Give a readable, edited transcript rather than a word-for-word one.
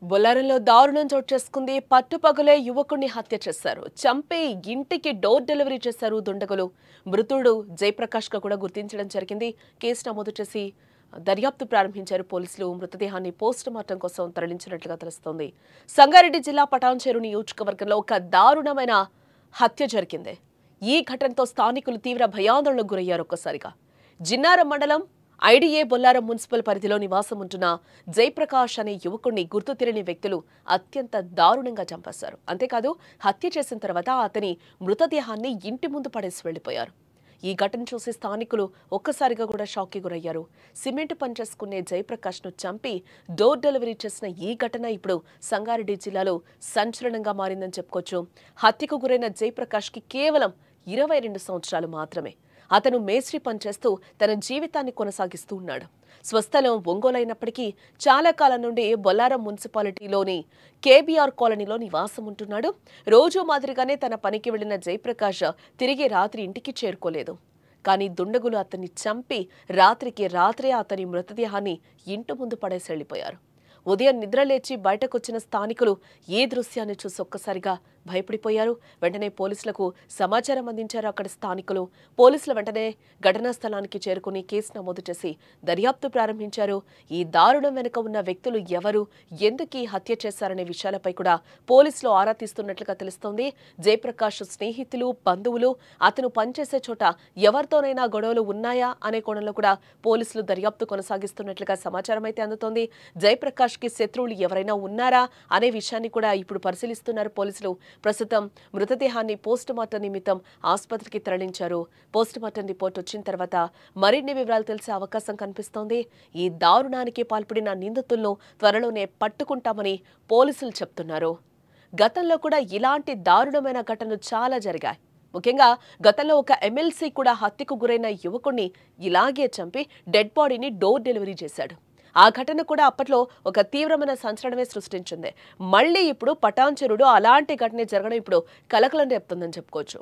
బొల్లారంలో దారుణం చోటు చేసుకుంది. పట్టుపగలే యువకుడిని హత్య చేశారు. చంపి ఇంటికి డోర్ డెలివరీ చేశారు దుండగులు. మృతుడు జయప్రకాష్ గా కూడా గుర్తించడం జరిగింది. కేసు నమోదు చేసి దర్యాప్తు ప్రారంభించారు పోలీసులు. మృతదేహాన్ని పోస్ట్ మార్టం కోసం తరలించినట్లుగా తెలుస్తోంది. సంగారెడ్డి జిల్లా పటాన్చెరు నియోజకవర్గంలో ఒక దారుణమైన హత్య జరిగింది. ఈ ఘటనతో స్థానికులు తీవ్ర భయాందోళనకు గురయ్యారు. ఒక్కసారిగా జిన్నారం మండలం ఐడిఏ బొల్లారం మున్సిపల్ పరిధిలో నివాసం ఉంటున్న జయప్రకాష్ అనే యువకుడిని గుర్తు తెలియని వ్యక్తులు అత్యంత దారుణంగా చంపేశారు. అంతేకాదు హత్య చేసిన తర్వాత అతని మృతదేహాన్ని ఇంటి ముందు పడేసి వెళ్లిపోయారు. ఈ ఘటన చూసి స్థానికులు ఒక్కసారిగా కూడా షాక్కి గురయ్యారు. సిమెంట్ పని చేసుకునే జయప్రకాష్ ను చంపి డోర్ డెలివరీ చేసిన ఈ ఘటన ఇప్పుడు సంగారెడ్డి జిల్లాలో సంచలనంగా మారిందని చెప్పుకోవచ్చు. హత్యకు గురైన జయప్రకాష్ కి కేవలం 22 సంవత్సరాలు మాత్రమే. అతను మేస్త్రి పనిచేస్తూ తన జీవితాన్ని కొనసాగిస్తూ ఉన్నాడు. స్వస్థలం ఒంగోలు అయినప్పటికీ చాలా కాలం నుండి బొల్లారం మున్సిపాలిటీలోని కేబీఆర్ కాలనీలో నివాసం ఉంటున్నాడు. రోజు మాదిరిగానే తన పనికి వెళ్లిన జయప్రకాష్ తిరిగి రాత్రి ఇంటికి చేరుకోలేదు. కానీ దుండగులు అతన్ని చంపి రాత్రికి రాత్రే అతని మృతదేహాన్ని ఇంటి ముందు పడేసి వెళ్లిపోయారు. ఉదయం నిద్రలేచి బయటకొచ్చిన స్థానికులు ఈ దృశ్యాన్ని చూసి ఒక్కసారిగా భయపడిపోయారు. వెంటనే పోలీసులకు సమాచారం అందించారు అక్కడ స్థానికులు. పోలీసులు వెంటనే ఘటనా స్థలానికి చేరుకుని కేసు నమోదు చేసి దర్యాప్తు ప్రారంభించారు. ఈ దారుణం వెనుక ఉన్న వ్యక్తులు ఎవరు, ఎందుకు ఈ హత్య చేశారనే విషయాలపై కూడా పోలీసులు ఆరా తీస్తున్నట్లుగా తెలుస్తోంది. జయప్రకాష్ స్నేహితులు, బంధువులు, అతను పనిచేసే చోట ఎవరితోనైనా గొడవలు ఉన్నాయా అనే కోణంలో కూడా పోలీసులు దర్యాప్తు కొనసాగిస్తున్నట్లుగా సమాచారం అయితే అందుతోంది. జయప్రకాష్ కి శత్రువులు ఎవరైనా ఉన్నారా అనే విషయాన్ని కూడా ఇప్పుడు పరిశీలిస్తున్నారు పోలీసులు. ప్రస్తుతం మృతదేహాన్ని పోస్ట్ మార్టం నిమిత్తం ఆసుపత్రికి తరలించారు. పోస్ట్ మార్టం రిపోర్ట్ వచ్చిన తర్వాత మరిన్ని వివరాలు తెలిసే అవకాశం కనిపిస్తోంది. ఈ దారుణానికి పాల్పడిన నిందితులను త్వరలోనే పట్టుకుంటామని పోలీసులు చెప్తున్నారు. గతంలో కూడా ఇలాంటి దారుణమైన ఘటనలు చాలా జరిగాయి. ముఖ్యంగా గతంలో ఒక ఎమ్మెల్సీ కూడా హత్యకు గురైన యువకుడిని ఇలాగే చంపి డెడ్ బాడీని డోర్ డెలివరీ చేశాడు. ఆ ఘటన కూడా అప్పట్లో ఒక తీవ్రమైన సంచలనమే సృష్టించింది. మళ్ళీ ఇప్పుడు పటాన్చెరులో అలాంటి ఘటన జరగడం ఇప్పుడు కలకలం రేపుతుందని చెప్పుకోవచ్చు.